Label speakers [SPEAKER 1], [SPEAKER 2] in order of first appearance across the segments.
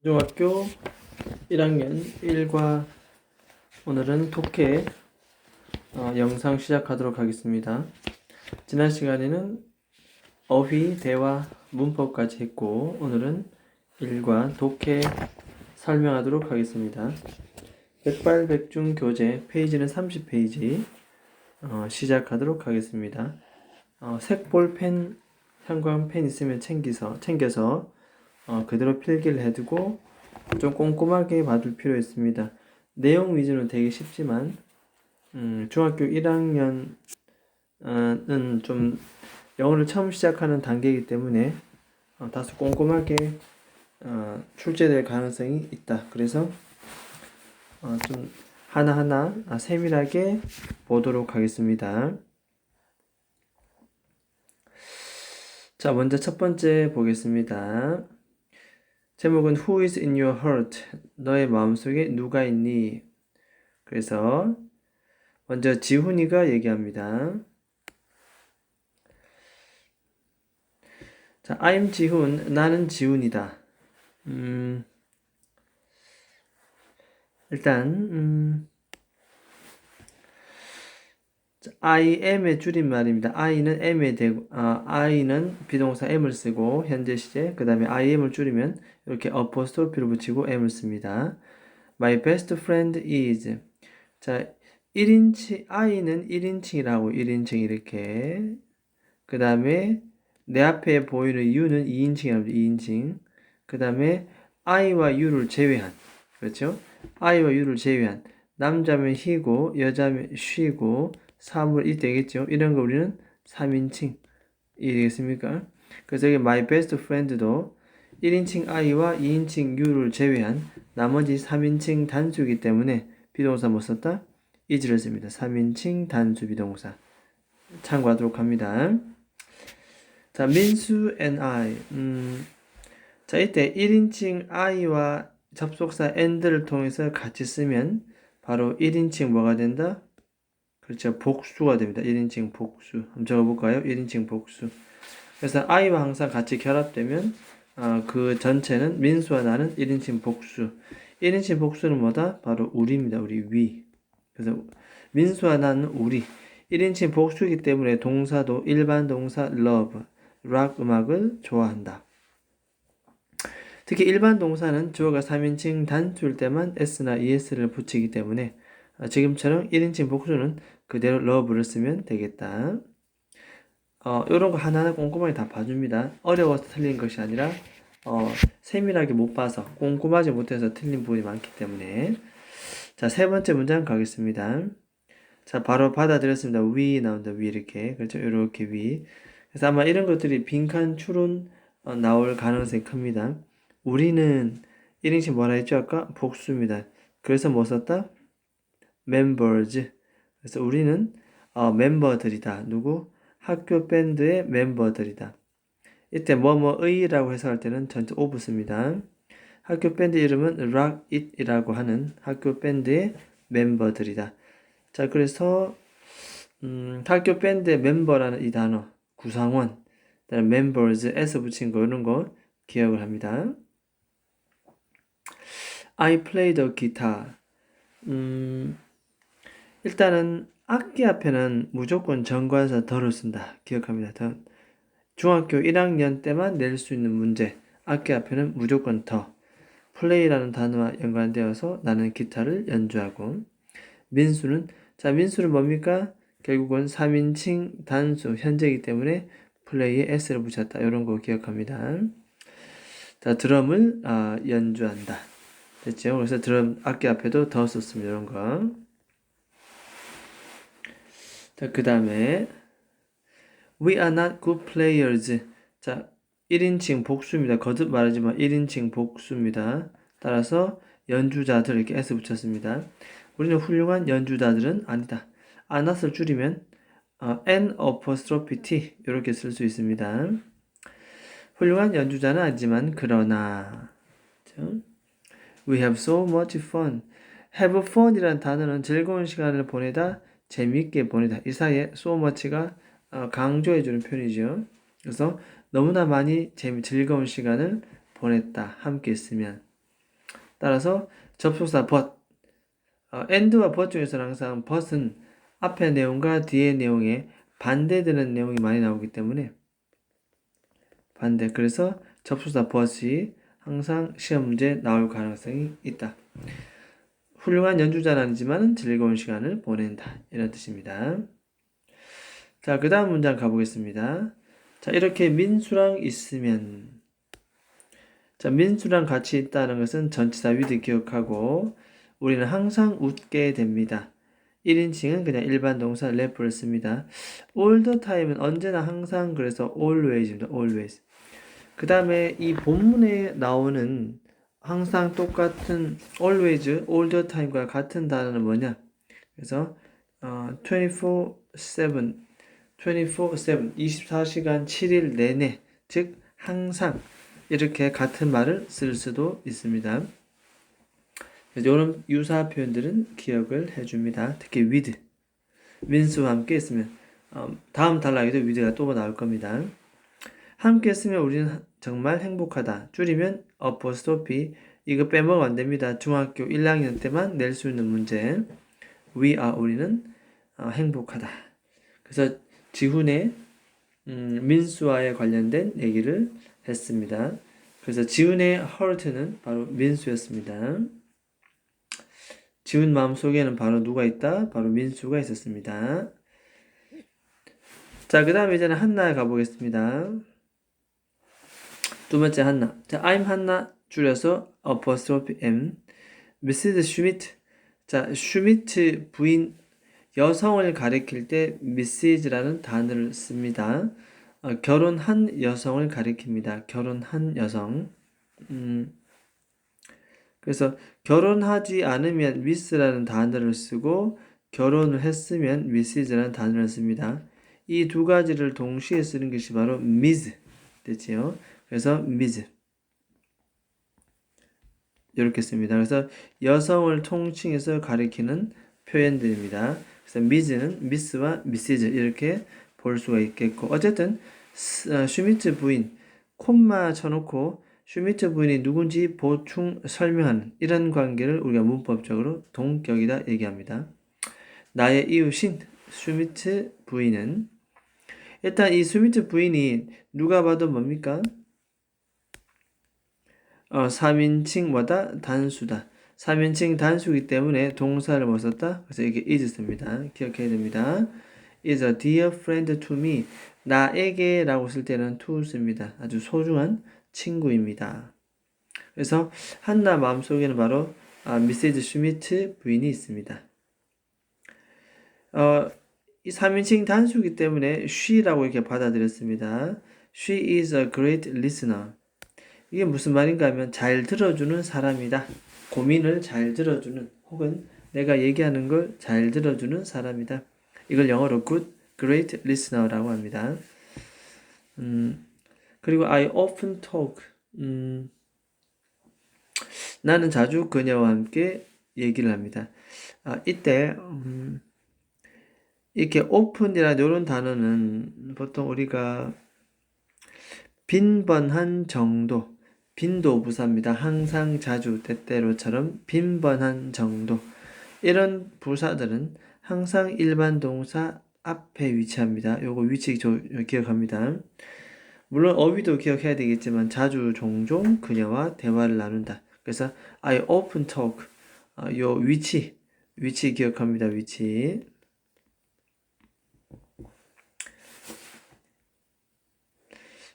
[SPEAKER 1] 중학교 1학년 1과 오늘은 독해 영상 시작하도록 하겠습니다. 지난 시간에는 어휘, 대화, 문법까지 했고 오늘은 1과 독해 설명하도록 하겠습니다. 백발백중 교재 페이지는 30페이지 시작하도록 하겠습니다. 색볼펜, 형광펜 있으면 챙겨서 그대로 필기를 해두고 좀 꼼꼼하게 봐둘 필요 있습니다. 내용 위주는 되게 쉽지만 중학교 1학년은 좀 영어를 처음 시작하는 단계이기 때문에 다소 꼼꼼하게 출제될 가능성이 있다. 그래서 좀 하나하나 세밀하게 보도록 하겠습니다. 자, 먼저 첫 번째 보겠습니다. 제목은 Who is in your heart? 너의 마음속에 누가 있니? 그래서 먼저 지훈이가 얘기합니다. 자, I'm 지훈. 나는 지훈이다. 일단 I am의 줄임말입니다. I는 M에 대고 I는 비동사 M을 쓰고 현재 시제 그 다음에 I am을 줄이면 이렇게 어포스트로피를 붙이고 M을 씁니다. My best friend is 자 1인칭 I는 1인칭이라고 1인칭 이렇게 그 다음에 내 앞에 보이는 U는 2인칭이랍니다. 2인칭 그 다음에 I와 U를 제외한 그렇죠? I와 U를 제외한 남자면 he고 여자면 she고 사물이 되겠죠. 이런 거 우리는 3인칭 이겠습니까? 그래서 여기 my best friend도 1인칭 I와 2인칭 U를 제외한 나머지 3인칭 단수이기 때문에 비동사 못 썼다? is를 씁니다. 3인칭 단수 비동사 참고하도록 합니다. 자, 민수 and I 자, 이때 1인칭 I와 접속사 and를 통해서 같이 쓰면 바로 1인칭 뭐가 된다? 그렇죠. 복수가 됩니다. 1인칭 복수. 한번 적어볼까요? 1인칭 복수. 그래서 I와 항상 같이 결합되면 그 전체는 민수와 나는 1인칭 복수. 1인칭 복수는 뭐다? 바로 우리입니다. 우리 위. 그래서 민수와 나는 우리. 1인칭 복수이기 때문에 동사도 일반 동사 love, 락 음악을 좋아한다. 특히 일반 동사는 주어가 3인칭 단수일 때만 s나 es를 붙이기 때문에 지금처럼 1인칭 복수는 그대로 love를 쓰면 되겠다. 이런 거 하나하나 꼼꼼하게 다 봐줍니다. 어려워서 틀린 것이 아니라 세밀하게 못 봐서 꼼꼼하지 못해서 틀린 부분이 많기 때문에 자, 세 번째 문장 가겠습니다. 자, 바로 받아들였습니다. 위 나온다. 위 이렇게 그렇죠. 이렇게 위. 그래서 아마 이런 것들이 빈칸 추론 나올 가능성이 큽니다. 우리는 1인칭 뭐라 했죠? 아까 복수입니다. 그래서 뭐 썼다? members. 그래서 우리는 멤버들이다. 누구? 학교 밴드의 멤버들이다. 이때 뭐뭐의라고 해석할 때는 전체 오브 씁니다. 학교 밴드 이름은 Rock It이라고 하는 학교 밴드의 멤버들이다. 자, 그래서 학교 밴드의 멤버라는 이 단어 구성원, 그다음에 members, s 붙인 거 이런 거 기억을 합니다. I play the guitar. 일단은 악기 앞에는 무조건 정관사 더를 쓴다. 기억합니다. 더. 중학교 1학년 때만 낼 수 있는 문제. 악기 앞에는 무조건 더. 플레이라는 단어와 연관되어서 나는 기타를 연주하고. 민수는 민수는 뭡니까? 결국은 3인칭 단수 현재이기 때문에 플레이에 s를 붙였다. 이런 거 기억합니다. 자, 드럼을 연주한다. 됐죠? 그래서 드럼 악기 앞에도 더 썼습니다. 이런 거. 자, 그 다음에 We are not good players. 자, 1인칭 복수입니다. 거듭 말하지만 1인칭 복수입니다. 따라서 연주자들 이렇게 s 붙였습니다. 우리는 훌륭한 연주자들은 아니다. are not을 줄이면 n apostrophe t 이렇게 쓸 수 있습니다. 훌륭한 연주자는 아니지만 그러나 We have so much fun. have fun이라는 단어는 즐거운 시간을 보내다, 재미있게 보내다. 이 사이에 so much가 강조해주는 표현이죠. 그래서 너무나 많이 즐거운 시간을 보냈다. 함께 있으면. 따라서 접속사 but, and와 but 중에서는 항상 but은 앞의 내용과 뒤의 내용에 반대되는 내용이 많이 나오기 때문에 반대. 그래서 접속사 but이 항상 시험 문제에 나올 가능성이 있다. 훌륭한 연주자는 아니지만 즐거운 시간을 보낸다. 이런 뜻입니다. 자, 그 다음 문장 가보겠습니다. 자, 이렇게 민수랑 있으면, 자, 민수랑 같이 있다는 것은 전치사 with 기억하고 우리는 항상 웃게 됩니다. 1인칭은 그냥 일반 동사 laugh를 씁니다. all the time은 언제나 항상, 그래서 always입니다. always. 그 다음에 이 본문에 나오는 항상 똑같은 always, all the time과 같은 단어는 뭐냐? 그래서 24/7, 24/7, 24시간 7일 내내, 즉 항상 이렇게 같은 말을 쓸 수도 있습니다. 이런 유사 표현들은 기억을 해줍니다. 특히 with, 민수와 함께 있으면 다음 단락에도 with가 또 나올 겁니다. 함께 있으면 우리는 정말 행복하다. 줄이면 apostrophe, 이거 빼먹으면 안 됩니다. 중학교 1학년 때만 낼 수 있는 문제. we are, 우리는 행복하다. 그래서 지훈의 민수와의 관련된 얘기를 했습니다. 그래서 지훈의 hurt는 바로 민수였습니다. 지훈 마음속에는 바로 누가 있다? 바로 민수가 있었습니다. 자, 그 다음에 이제는 한나에 가보겠습니다. 두 번째 한나. 자, I'm 한나 줄여서 apostrophe M. Mrs. Schmidt. 자, 슈미트 부인 여성을 가리킬 때 Mrs라는 단어를 씁니다. 결혼한 여성을 가리킵니다. 결혼한 여성. 그래서 결혼하지 않으면 Ms라는 단어를 쓰고 결혼을 했으면 Mrs라는 단어를 씁니다. 이 두 가지를 동시에 쓰는 것이 바로 Ms 됐지요. 그래서 Ms 이렇게 씁니다. 그래서 여성을 통칭해서 가리키는 표현들입니다. 그래서 Ms는 Ms와 Mrs 이렇게 볼 수가 있겠고, 어쨌든 슈미트 부인 콤마 쳐놓고 슈미트 부인이 누군지 보충 설명하는 이런 관계를 우리가 문법적으로 동격이다 얘기합니다. 나의 이웃인 슈미트 부인은, 일단 이 슈미트 부인이 누가 봐도 뭡니까? 3인칭마다 단수다. 3인칭 단수이기 때문에 동사를 못 썼다. 그래서 이게 is 씁니다. 기억해야 됩니다. is a dear friend to me. 나에게 라고 쓸 때는 to 씁니다. 아주 소중한 친구입니다. 그래서 한나 마음속에는 바로 미세즈 슈미트 부인이 있습니다. 이 3인칭 단수이기 때문에 she라고 이렇게 받아들였습니다. She is a great listener. 이게 무슨 말인가 하면 잘 들어주는 사람이다. 고민을 잘 들어주는, 혹은 내가 얘기하는 걸 잘 들어주는 사람이다. 이걸 영어로 good, great listener라고 합니다. 그리고 I often talk. 나는 자주 그녀와 함께 얘기를 합니다. 이때 이렇게 open이라는 이런 단어는 보통 우리가 빈번한 정도, 빈도 부사입니다. 항상, 자주, 때때로처럼 빈번한 정도. 이런 부사들은 항상 일반 동사 앞에 위치합니다. 요거 위치 기억합니다. 물론 어휘도 기억해야 되겠지만 자주, 종종 그녀와 대화를 나눈다. 그래서 I often talk. 요 위치 기억합니다. 위치.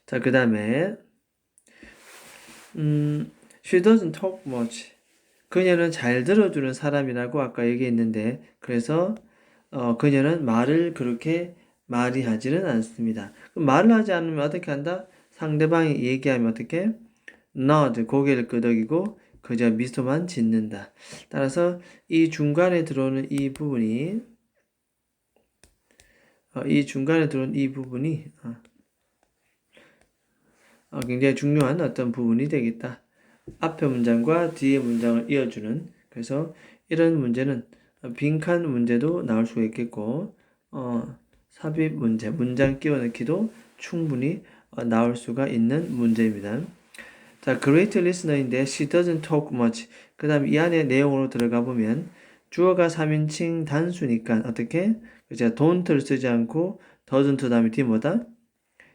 [SPEAKER 1] 자, 그 다음에 She doesn't talk much. 그녀는 잘 들어주는 사람이라고 아까 얘기했는데, 그래서 그녀는 말을 그렇게 많이 하지는 않습니다. 그럼 말을 하지 않으면 어떻게 한다? 상대방이 얘기하면 어떻게? nod, 고개를 끄덕이고 그저 미소만 짓는다. 따라서 이 중간에 들어오는 이 부분이 굉장히 중요한 어떤 부분이 되겠다. 앞의 문장과 뒤의 문장을 이어주는, 그래서 이런 문제는 빈칸 문제도 나올 수가 있겠고 삽입 문제, 문장 끼워넣기도 충분히 나올 수가 있는 문제입니다. 자, great listener인데 she doesn't talk much. 그 다음 이 안에 내용으로 들어가 보면 주어가 3인칭 단수니까 어떻게? 제가 don't를 쓰지 않고 doesn't 다음에 뒤 뭐다?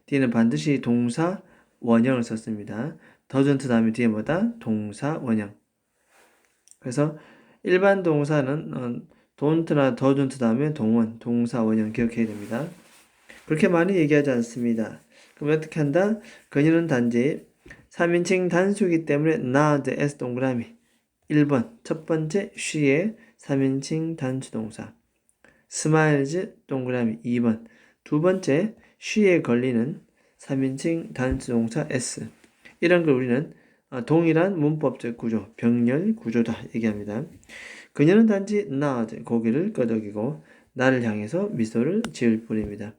[SPEAKER 1] 뒤에는 반드시 동사 원형을 썼습니다. doesn't 다음에 뒤에 뭐다? 동사 원형. 그래서 일반 동사는 don't나 doesn't 다음에 동원, 동사 원형 기억해야 됩니다. 그렇게 많이 얘기하지 않습니다. 그럼 어떻게 한다? 그녀는 단지 3인칭 단수이기 때문에 nod s 동그라미 1번 첫 번째 she의 3인칭 단수 동사 smiles 동그라미 2번 두 번째 she에 걸리는 3인칭 단수 동사 s 이런 걸 우리는 동일한 문법적 구조, 병렬 구조다 얘기합니다. 그녀는 단지 nod 고개를 끄덕이고 나를 향해서 미소를 지을 뿐입니다.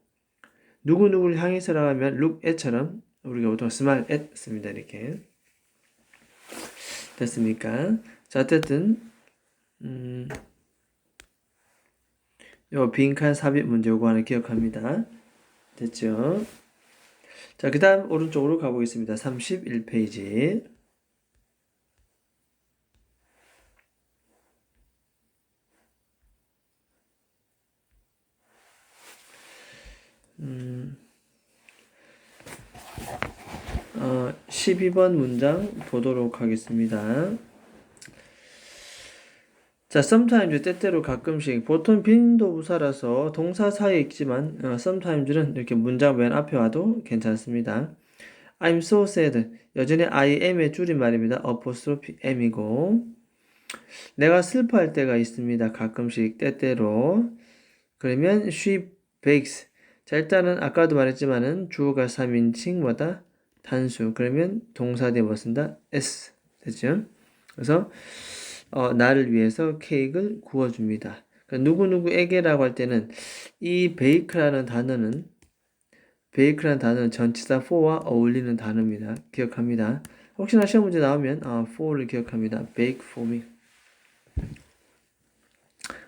[SPEAKER 1] 누구누구를 향해서라고 하면 look at처럼 우리가 보통 smile at 씁니다. 이렇게 됐습니까? 자, 어쨌든 요 빈칸 삽입 문제 요거 하나 기억합니다. 됐죠? 자, 그 다음 오른쪽으로 가보겠습니다. 31페이지. 음, 12번 문장 보도록 하겠습니다. 자, sometimes 때때로 가끔씩 보통 빈도부사라서 동사 사이에 있지만 sometimes는 이렇게 문장 맨 앞에 와도 괜찮습니다. I'm so sad. 여전히 I am의 줄임말입니다. apostrophe m이고 내가 슬퍼할 때가 있습니다. 가끔씩 때때로. 그러면 she bakes. 자, 일단은 아까도 말했지만은 주어가 3인칭 뭐다? 단수. 그러면 동사 뒤에 뭐 쓴다? s. 됐죠? 그래서 나를 위해서 케이크를 구워줍니다. 그러니까 누구누구에게라고 할 때는 이 bake라는 단어는 전치사 for와 어울리는 단어입니다. 기억합니다. 혹시나 시험 문제 나오면 for를 기억합니다. bake for me.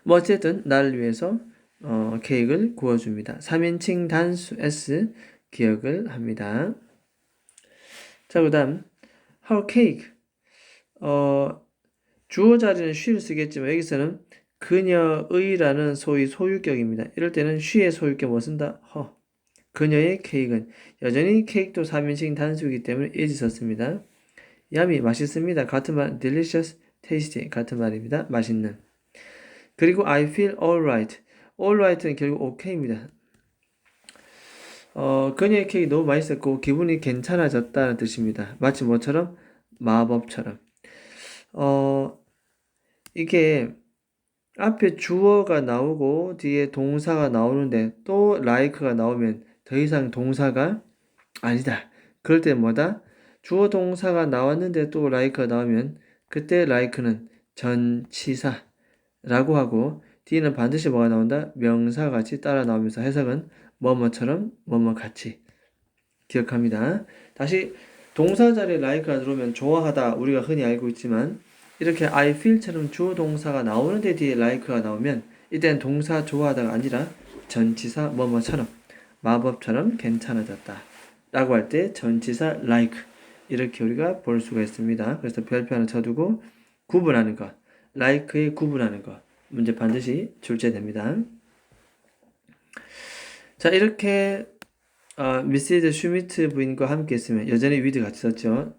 [SPEAKER 1] 뭐 어쨌든 나를 위해서 케이크를 구워줍니다. 3인칭 단수 s 기억을 합니다. 자, 그 다음 her cake 주어 자리는 she를 쓰겠지만 여기서는 그녀의라는 소위 소유격입니다. 이럴 때는 she의 소유격 뭐 쓴다? her. 그녀의 케이크는 여전히 케이크도 3인칭 단수이기 때문에 is 썼습니다. yummy 맛있습니다. 같은 말 delicious, tasty 같은 말입니다. 맛있는. 그리고 I feel alright. alright는 결국 okay입니다. 그녀의 케이크 너무 맛있었고 기분이 괜찮아졌다는 뜻입니다. 마치 뭐처럼? 마법처럼. 이게 앞에 주어가 나오고 뒤에 동사가 나오는데 또 like가 나오면 더 이상 동사가 아니다. 그럴 때 뭐다? 주어 동사가 나왔는데 또 like가 나오면 그때 like는 전치사라고 하고 뒤에는 반드시 뭐가 나온다? 명사같이 따라 나오면서 해석은 뭐뭐처럼 뭐뭐같이 기억합니다. 다시 동사 자리에 like가 들어오면 좋아하다 우리가 흔히 알고 있지만 이렇게 I feel처럼 주어 동사가 나오는데 뒤에 like가 나오면 이때는 동사 좋아하다가 아니라 전치사 뭐뭐처럼 마법처럼 괜찮아졌다 라고 할 때 전치사 like 이렇게 우리가 볼 수가 있습니다. 그래서 별표 하나 쳐두고 구분하는 것 like의 구분하는 것 문제 반드시 출제됩니다. 자, 이렇게 미시즈 슈미트 부인과 함께 있으면 여전히 with 같이 썼죠.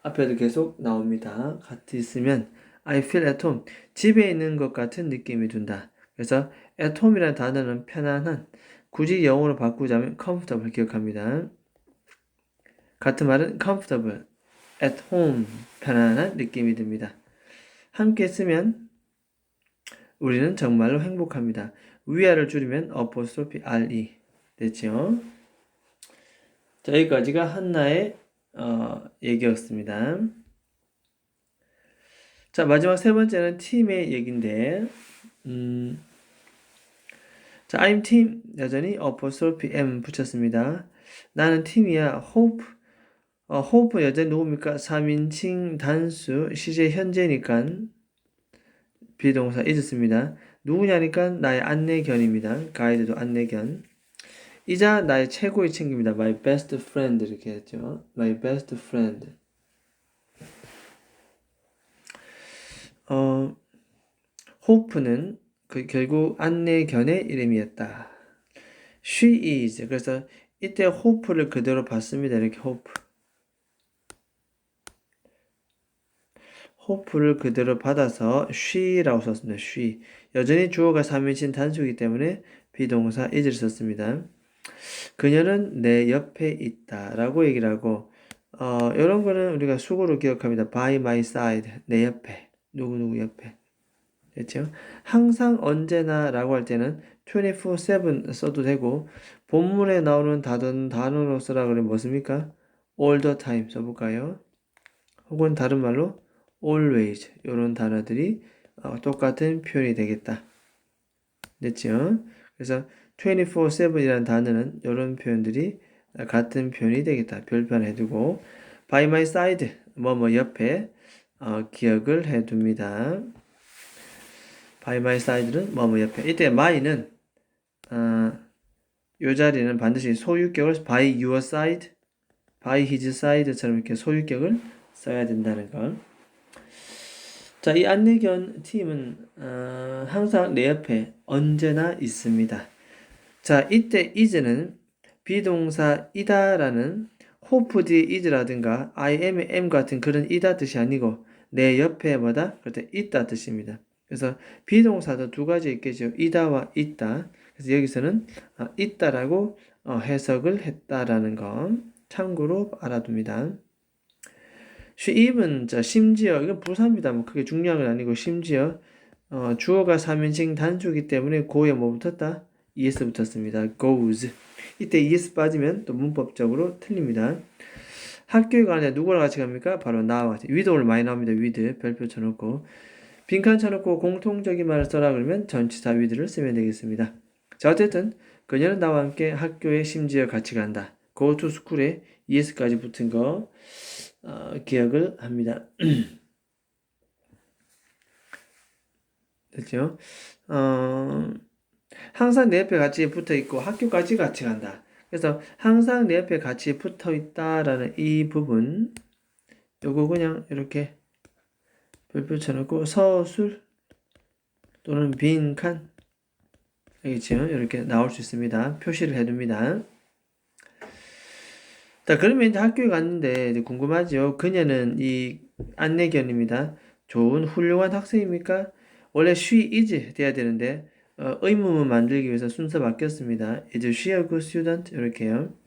[SPEAKER 1] 앞에도 계속 나옵니다. 같이 있으면 I feel at home. 집에 있는 것 같은 느낌이 든다. 그래서 at home이라는 단어는 편안한, 굳이 영어로 바꾸자면 comfortable 기억합니다. 같은 말은 comfortable, at home, 편안한 느낌이 듭니다. 함께 쓰면 우리는 정말로 행복합니다. we아를 줄이면 apostrophe re 됐죠? 자, 여기까지가 한나의 얘기였습니다. 자, 마지막 세 번째는 팀의 얘기인데, 자, I'm team 여전히 apostrophe m 붙였습니다. 나는 팀이야. hope hope 여전히 누굽니까? 3인칭 단수 시제 현재니까 비동사 있었습니다. 누구냐니까 나의 안내견입니다. 가이드도 안내견. 이자 나의 최고의 친구입니다. My best friend 이렇게 했죠. My best friend. hope는 결국 안내견의 이름이었다. She is. 그래서 이때 hope를 그대로 봤습니다. 이렇게 hope를 그대로 받아서 she라고 썼습니다. she. 여전히 주어가 3인칭 단수이기 때문에 비동사 is를 썼습니다. 그녀는 내 옆에 있다 라고 얘기를 하고 이런 거는 우리가 수고로 기억합니다. by my side. 내 옆에. 누구누구 옆에. 됐죠? 항상 언제나 라고 할 때는 24/7 써도 되고 본문에 나오는 단어로 쓰라 그러면 뭐습니까? all the time 써볼까요? 혹은 다른 말로 always 이런 단어들이 똑같은 표현이 되겠다. 됐죠? 그래서 24/7이라는 단어는 이런 표현들이 같은 표현이 되겠다. 별표 해두고 by my side 뭐뭐 옆에 기억을 해둡니다. by my side는 뭐뭐 옆에. 이때 my는 이 자리는 반드시 소유격을 by your side, by his side처럼 이렇게 소유격을 써야 된다는 거. 자, 이 안내견 팀은 항상 내 옆에 언제나 있습니다. 자, 이때 is는 비동사 이다라는 hope 뒤에 is라든가 I am, am 같은 그런 이다 뜻이 아니고 내 옆에 뭐다? 그때 있다 뜻입니다. 그래서 비동사도 두 가지 있겠죠. 이다와 있다. 그래서 여기서는 있다라고 해석을 했다라는 거 참고로 알아둡니다. she even, 자, 심지어, 이건 부사입니다. 뭐 크게 중요한 건 아니고, 심지어, 주어가 3인칭 단수이기 때문에 go에 뭐 붙었다? es 붙었습니다. goes. 이때 es 빠지면 또 문법적으로 틀립니다. 학교에 가는데 누구랑 같이 갑니까? 바로 나와 같이. with 오늘 많이 나옵니다. with. 별표 쳐놓고. 빈칸 쳐놓고 공통적인 말을 써라 그러면 전치사 with를 쓰면 되겠습니다. 자, 어쨌든, 그녀는 나와 함께 학교에 심지어 같이 간다. go to school에 es까지 붙은 거. 기억을 합니다. 됐죠? 항상 내 옆에 같이 붙어 있고 학교까지 같이 간다. 그래서 항상 내 옆에 같이 붙어 있다라는 이 부분, 요거 그냥 이렇게 별표 쳐놓고 서술 또는 빈칸, 알겠죠? 이렇게 나올 수 있습니다. 표시를 해둡니다. 자, 그러면 이제 학교에 갔는데 이제 궁금하죠? 그녀는 이 안내견입니다. 좋은 훌륭한 학생입니까? 원래 she is 돼야 되는데 의문문 만들기 위해서 순서 바뀌었습니다. Is she a good student? 이렇게요.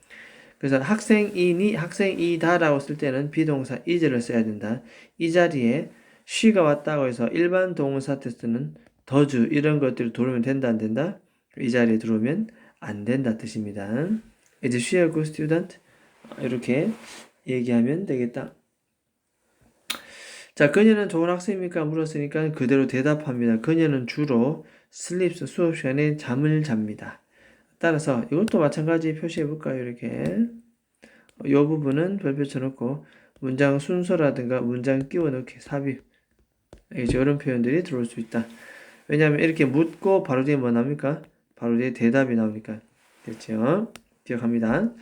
[SPEAKER 1] 그래서 학생이다라고 쓸 때는 비동사 is를 써야 된다. 이 자리에 she가 왔다고 해서 일반 동사 테스트는 does 이런 것들을 들어오면 된다 안 된다? 이 자리에 들어오면 안 된다 뜻입니다. Is she a good student? 이렇게 얘기하면 되겠다. 자, 그녀는 좋은 학생입니까? 물었으니까 그대로 대답합니다. 그녀는 주로 sleeps, 수업 시간에 잠을 잡니다. 따라서 이것도 마찬가지 표시해 볼까요? 이렇게 이 부분은 별표 쳐놓고 문장 순서라든가 문장 끼워 넣기, 삽입 이런 표현들이 들어올 수 있다. 왜냐하면 이렇게 묻고 바로 뒤에 뭐 나옵니까? 바로 뒤에 대답이 나오니까. 됐죠? 기억합니다.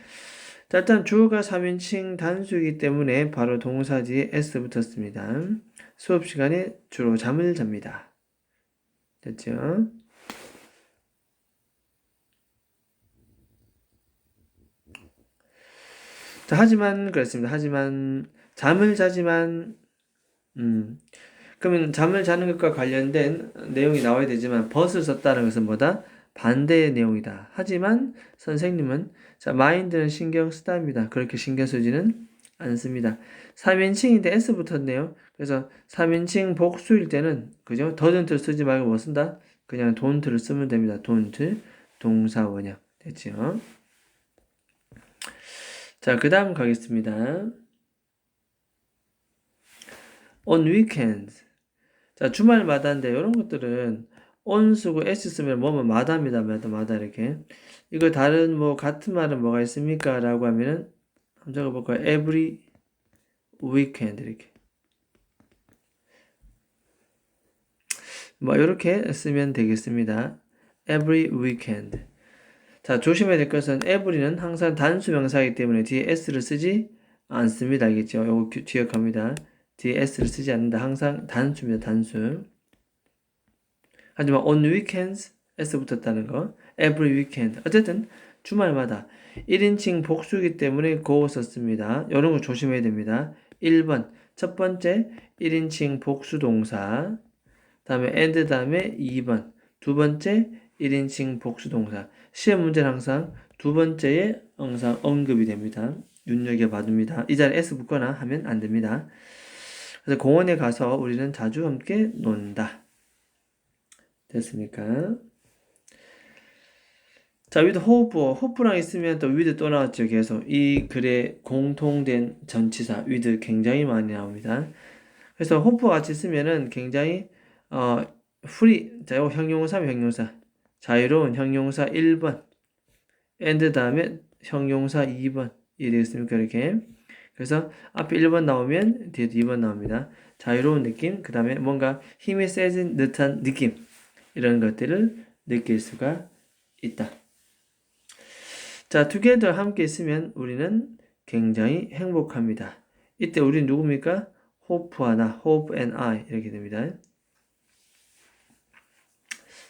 [SPEAKER 1] 자, 일단 주어가 3인칭 단수이기 때문에 바로 동사 뒤에 s 붙었습니다. 수업 시간에 주로 잠을 잡니다. 됐죠? 자, 하지만 그렇습니다. 하지만 잠을 자지만 그러면 잠을 자는 것과 관련된 내용이 나와야 되지만 but을 썼다는 것은 뭐다? 반대의 내용이다. 하지만 선생님은 자, mind는 신경 쓰답니다. 그렇게 신경 쓰지는 않습니다. 3인칭인데 s 붙었네요. 그래서 3인칭 복수일 때는 그죠? doesn't를 쓰지 말고 뭐 쓴다? 그냥 don't를 쓰면 됩니다. don't 동사 원형 됐죠? 자, 그 다음 가겠습니다. on weekends. 자, 주말마다인데 이런 것들은 on 쓰고 s 쓰면 뭐뭐 마다입니다. 마다 이렇게. 이거 다른 뭐 같은 말은 뭐가 있습니까? 라고 하면은 한번 적어볼까요? every weekend 이렇게. 뭐 이렇게 쓰면 되겠습니다. every weekend. 자, 조심해야 될 것은 every는 항상 단수 명사이기 때문에 뒤에 s를 쓰지 않습니다. 알겠죠? 이거 기억합니다. 뒤에 s를 쓰지 않는다. 항상 단수입니다. 단수. 하지만 on weekends s 붙었다는 거, every weekend. 어쨌든 주말마다 1인칭 복수이기 때문에 go 썼습니다. 이런 거 조심해야 됩니다. 1번 첫 번째 1인칭 복수 동사, 다음에 and 다음에 2번 두 번째 1인칭 복수 동사. 시험 문제는 항상 두 번째에 항상 언급이 됩니다. 눈여겨봐둡니다. 이 자리에 s 붙거나 하면 안 됩니다. 그래서 공원에 가서 우리는 자주 함께 논다. 됐습니까? 자, with hope랑 있으면 또 with 또 나왔죠. 계속 이 글에 공통된 전치사 with 굉장히 많이 나옵니다. 그래서 hope 같이 쓰면은 굉장히 free, 자, 이거 형용사 자유로운 형용사 1번 and 다음에 형용사 2번 이 되겠습니까? 이렇게. 그래서 앞에 1번 나오면 뒤에 2번 나옵니다. 자유로운 느낌, 그 다음에 뭔가 힘이 세진 듯한 느낌, 이런 것들을 느낄 수가 있다. 자, together 함께 있으면 우리는 굉장히 행복합니다. 이때 우리는 누굽니까? hope와 나, hope and I 이렇게 됩니다.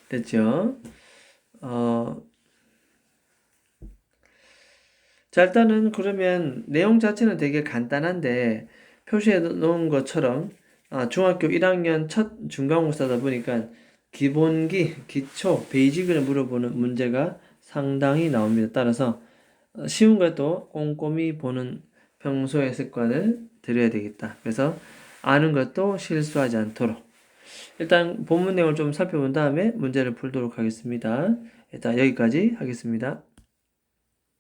[SPEAKER 1] 됐죠? 자, 일단은 그러면 내용 자체는 되게 간단한데 표시해 놓은 것처럼 중학교 1학년 첫 중간고사다 보니까 기본기, 기초, 베이직을 물어보는 문제가 상당히 나옵니다. 따라서 쉬운 것도 꼼꼼히 보는 평소의 습관을 들여야 되겠다. 그래서 아는 것도 실수하지 않도록 일단 본문 내용을 좀 살펴본 다음에 문제를 풀도록 하겠습니다. 일단 여기까지 하겠습니다.